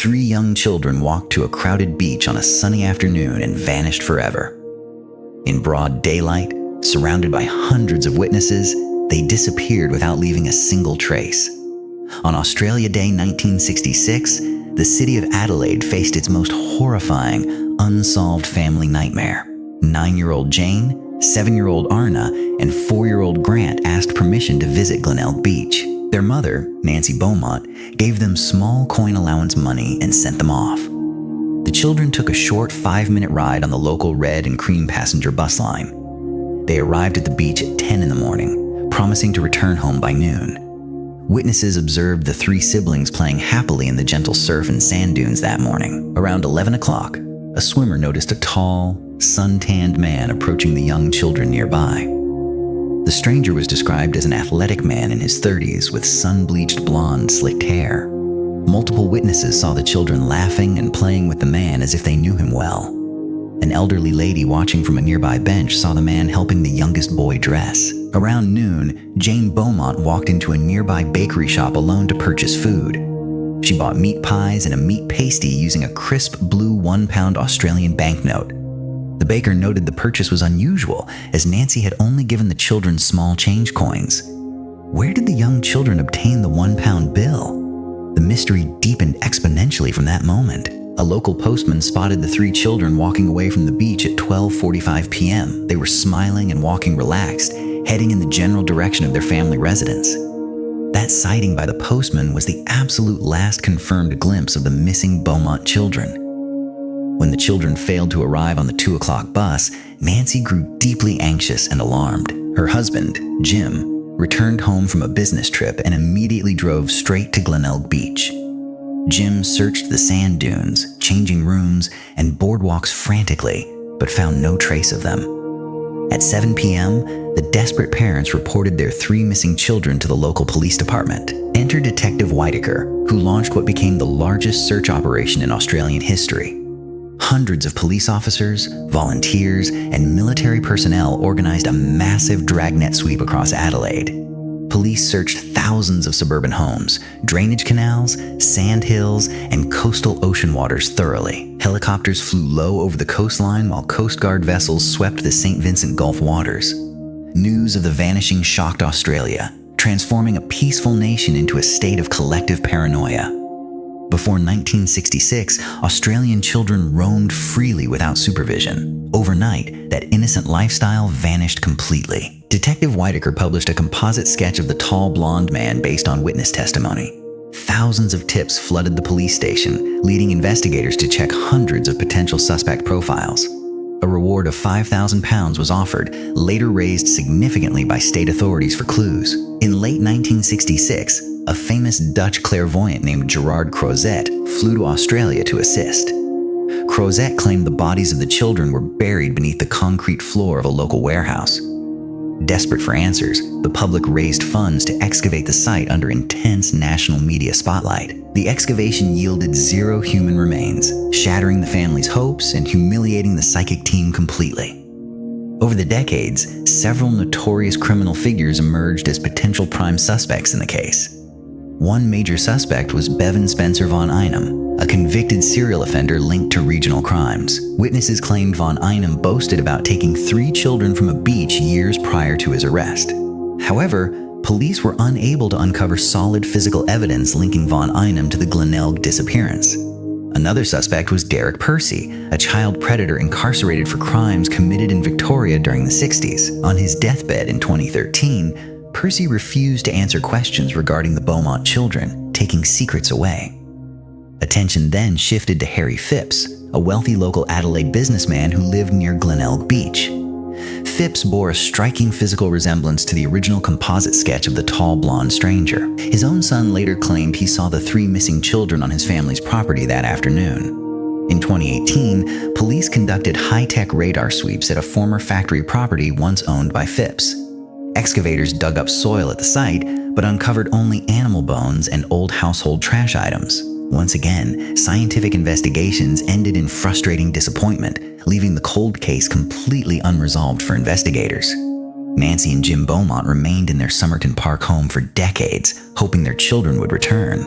3 young children walked to a crowded beach on a sunny afternoon and vanished forever. In broad daylight, surrounded by hundreds of witnesses, they disappeared without leaving a single trace. On Australia Day 1966, the city of Adelaide faced its most horrifying, unsolved family nightmare. 9-year-old Jane, 7-year-old Arnna, and 4-year-old Grant asked permission to visit Glenelg Beach. Their mother, Nancy Beaumont, gave them small coin allowance money and sent them off. The children took a short 5-minute ride on the local red and cream passenger bus line. They arrived at the beach at 10 in the morning, promising to return home by noon. Witnesses observed the 3 siblings playing happily in the gentle surf and sand dunes that morning. Around 11 o'clock, a swimmer noticed a tall, sun-tanned man approaching the young children nearby. The stranger was described as an athletic man in his 30s with sun-bleached blonde, slicked hair. Multiple witnesses saw the children laughing and playing with the man as if they knew him well. An elderly lady watching from a nearby bench saw the man helping the youngest boy dress. Around noon, Jane Beaumont walked into a nearby bakery shop alone to purchase food. She bought meat pies and a meat pasty using a crisp blue 1-pound Australian banknote. The baker noted the purchase was unusual, as Nancy had only given the children small change coins. Where did the young children obtain the 1-pound bill? The mystery deepened exponentially from that moment. A local postman spotted the 3 children walking away from the beach at 12:45 p.m. They were smiling and walking relaxed, heading in the general direction of their family residence. That sighting by the postman was the absolute last confirmed glimpse of the missing Beaumont children. When the children failed to arrive on the 2 o'clock bus, Nancy grew deeply anxious and alarmed. Her husband, Jim, returned home from a business trip and immediately drove straight to Glenelg Beach. Jim searched the sand dunes, changing rooms, and boardwalks frantically, but found no trace of them. At 7 p.m., the desperate parents reported their 3 missing children to the local police department. Enter Detective Whitaker, who launched what became the largest search operation in Australian history. Hundreds of police officers, volunteers, and military personnel organized a massive dragnet sweep across Adelaide. Police searched thousands of suburban homes, drainage canals, sand hills, and coastal ocean waters thoroughly. Helicopters flew low over the coastline while Coast Guard vessels swept the St. Vincent Gulf waters. News of the vanishing shocked Australia, transforming a peaceful nation into a state of collective paranoia. Before 1966, Australian children roamed freely without supervision. Overnight, that innocent lifestyle vanished completely. Detective Whitaker published a composite sketch of the tall blonde man based on witness testimony. Thousands of tips flooded the police station, leading investigators to check hundreds of potential suspect profiles. A reward of £5,000 was offered, later raised significantly by state authorities for clues. In late 1966, a famous Dutch clairvoyant named Gerard Crozet flew to Australia to assist. Crozet claimed the bodies of the children were buried beneath the concrete floor of a local warehouse. Desperate for answers, the public raised funds to excavate the site under intense national media spotlight. The excavation yielded 0 human remains, shattering the family's hopes and humiliating the psychic team completely. Over the decades, several notorious criminal figures emerged as potential prime suspects in the case. One major suspect was Bevan Spencer von Einem, a convicted serial offender linked to regional crimes. Witnesses claimed von Einem boasted about taking 3 children from a beach years prior to his arrest. However, police were unable to uncover solid physical evidence linking von Einem to the Glenelg disappearance. Another suspect was Derek Percy, a child predator incarcerated for crimes committed in Victoria during the 60s. On his deathbed in 2013, Percy refused to answer questions regarding the Beaumont children, taking secrets away. Attention then shifted to Harry Phipps, a wealthy local Adelaide businessman who lived near Glenelg Beach. Phipps bore a striking physical resemblance to the original composite sketch of the tall blonde stranger. His own son later claimed he saw the 3 missing children on his family's property that afternoon. In 2018, police conducted high-tech radar sweeps at a former factory property once owned by Phipps. Excavators dug up soil at the site, but uncovered only animal bones and old household trash items. Once again, scientific investigations ended in frustrating disappointment, leaving the cold case completely unresolved for investigators. Nancy and Jim Beaumont remained in their Somerton Park home for decades, hoping their children would return.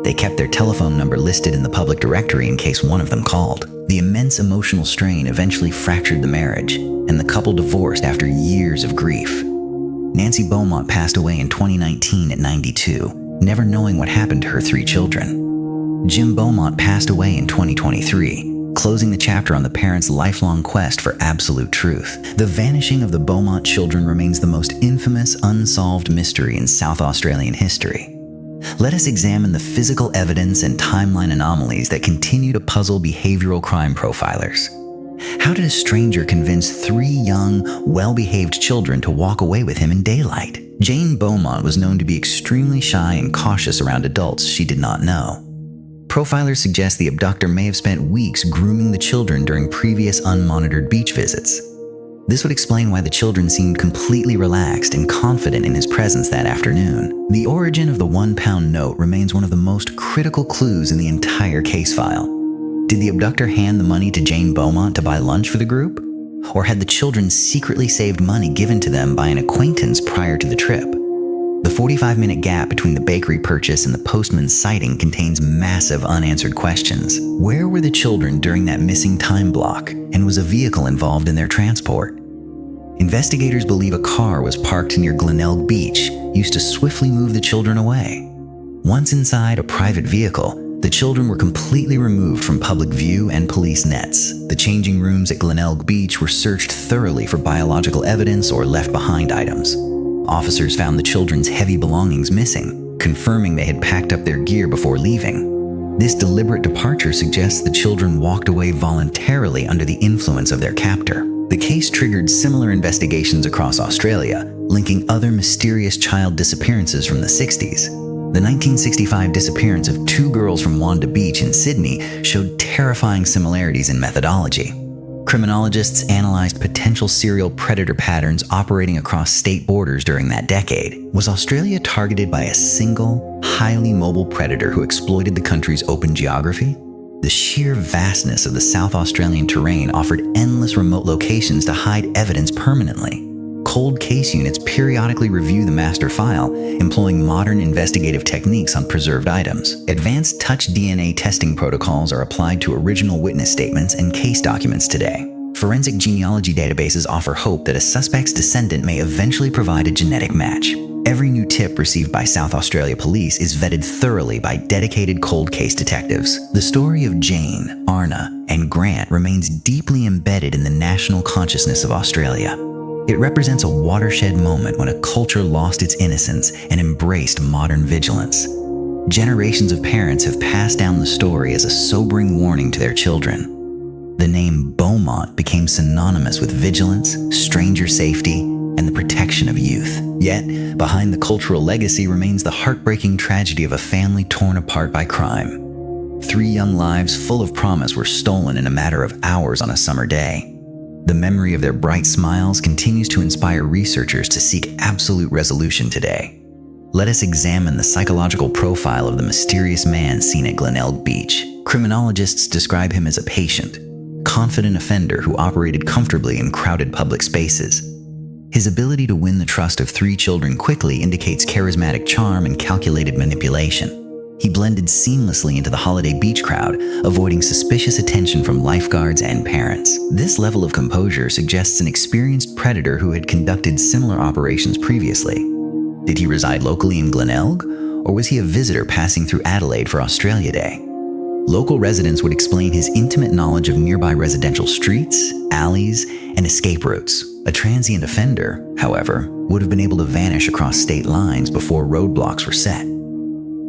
They kept their telephone number listed in the public directory in case one of them called. The immense emotional strain eventually fractured the marriage, and the couple divorced after years of grief. Nancy Beaumont passed away in 2019 at 92, never knowing what happened to her 3 children. Jim Beaumont passed away in 2023, closing the chapter on the parents' lifelong quest for absolute truth. The vanishing of the Beaumont children remains the most infamous unsolved mystery in South Australian history. Let us examine the physical evidence and timeline anomalies that continue to puzzle behavioral crime profilers. How did a stranger convince 3 young, well-behaved children to walk away with him in daylight? Jane Beaumont was known to be extremely shy and cautious around adults she did not know. Profilers suggest the abductor may have spent weeks grooming the children during previous unmonitored beach visits. This would explain why the children seemed completely relaxed and confident in his presence that afternoon. The origin of the £1 note remains one of the most critical clues in the entire case file. Did the abductor hand the money to Jane Beaumont to buy lunch for the group? Or had the children secretly saved money given to them by an acquaintance prior to the trip? The 45-minute gap between the bakery purchase and the postman's sighting contains massive unanswered questions. Where were the children during that missing time block, and was a vehicle involved in their transport? Investigators believe a car was parked near Glenelg Beach, used to swiftly move the children away. Once inside a private vehicle, the children were completely removed from public view and police nets. The changing rooms at Glenelg Beach were searched thoroughly for biological evidence or left-behind items. Officers found the children's heavy belongings missing, confirming they had packed up their gear before leaving. This deliberate departure suggests the children walked away voluntarily under the influence of their captor. The case triggered similar investigations across Australia, linking other mysterious child disappearances from the 60s. The 1965 disappearance of 2 girls from Wanda Beach in Sydney showed terrifying similarities in methodology. Criminologists analyzed potential serial predator patterns operating across state borders during that decade. Was Australia targeted by a single, highly mobile predator who exploited the country's open geography? The sheer vastness of the South Australian terrain offered endless remote locations to hide evidence permanently. Cold case units periodically review the master file, employing modern investigative techniques on preserved items. Advanced touch DNA testing protocols are applied to original witness statements and case documents today. Forensic genealogy databases offer hope that a suspect's descendant may eventually provide a genetic match. Every new tip received by South Australia Police is vetted thoroughly by dedicated cold case detectives. The story of Jane, Arnna, and Grant remains deeply embedded in the national consciousness of Australia. It represents a watershed moment when a culture lost its innocence and embraced modern vigilance. Generations of parents have passed down the story as a sobering warning to their children. The name Beaumont became synonymous with vigilance, stranger safety, and the protection of youth. Yet, behind the cultural legacy remains the heartbreaking tragedy of a family torn apart by crime. 3 young lives full of promise were stolen in a matter of hours on a summer day. The memory of their bright smiles continues to inspire researchers to seek absolute resolution today. Let us examine the psychological profile of the mysterious man seen at Glenelg Beach. Criminologists describe him as a patient, confident offender who operated comfortably in crowded public spaces. His ability to win the trust of 3 children quickly indicates charismatic charm and calculated manipulation. He blended seamlessly into the holiday beach crowd, avoiding suspicious attention from lifeguards and parents. This level of composure suggests an experienced predator who had conducted similar operations previously. Did he reside locally in Glenelg, or was he a visitor passing through Adelaide for Australia Day? Local residents would explain his intimate knowledge of nearby residential streets, alleys, and escape routes. A transient offender, however, would have been able to vanish across state lines before roadblocks were set.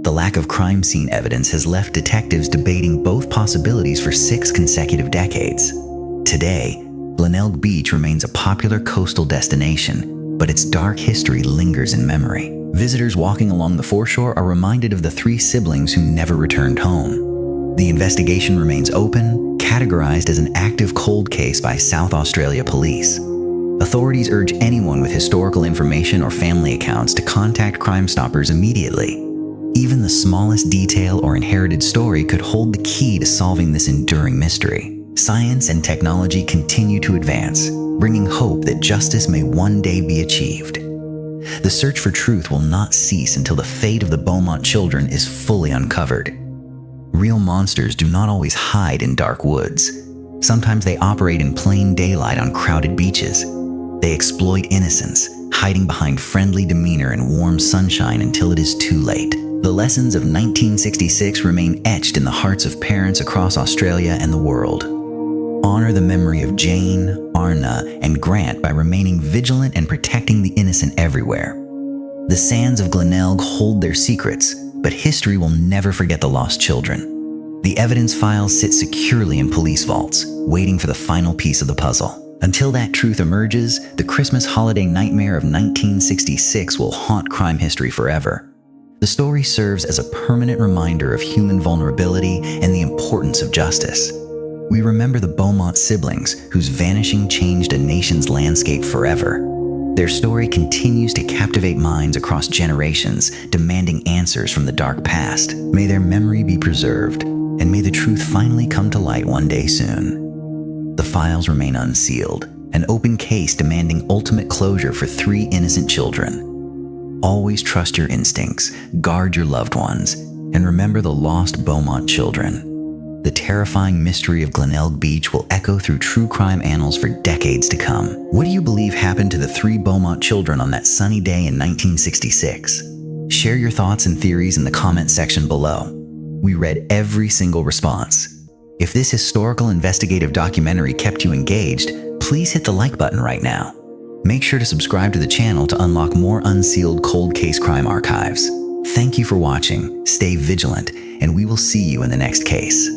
The lack of crime scene evidence has left detectives debating both possibilities for 6 consecutive decades. Today, Glenelg Beach remains a popular coastal destination, but its dark history lingers in memory. Visitors walking along the foreshore are reminded of the 3 siblings who never returned home. The investigation remains open, categorized as an active cold case by South Australia Police. Authorities urge anyone with historical information or family accounts to contact Crime Stoppers immediately. Even the smallest detail or inherited story could hold the key to solving this enduring mystery. Science and technology continue to advance, bringing hope that justice may one day be achieved. The search for truth will not cease until the fate of the Beaumont children is fully uncovered. Real monsters do not always hide in dark woods. Sometimes they operate in plain daylight on crowded beaches. They exploit innocence, hiding behind friendly demeanor and warm sunshine until it is too late. The lessons of 1966 remain etched in the hearts of parents across Australia and the world. Honor the memory of Jane, Arnna, and Grant by remaining vigilant and protecting the innocent everywhere. The sands of Glenelg hold their secrets, but history will never forget the lost children. The evidence files sit securely in police vaults, waiting for the final piece of the puzzle. Until that truth emerges, the Christmas holiday nightmare of 1966 will haunt crime history forever. The story serves as a permanent reminder of human vulnerability and the importance of justice. We remember the Beaumont siblings, whose vanishing changed a nation's landscape forever. Their story continues to captivate minds across generations, demanding answers from the dark past. May their memory be preserved, and may the truth finally come to light one day soon. The files remain unsealed, an open case demanding ultimate closure for 3 innocent children. Always trust your instincts, guard your loved ones, and remember the lost Beaumont children. The terrifying mystery of Glenelg Beach will echo through true crime annals for decades to come. What do you believe happened to the 3 Beaumont children on that sunny day in 1966? Share your thoughts and theories in the comment section below. We read every single response. If this historical investigative documentary kept you engaged, please hit the like button right now. Make sure to subscribe to the channel to unlock more unsealed cold case crime archives. Thank you for watching, stay vigilant, and we will see you in the next case.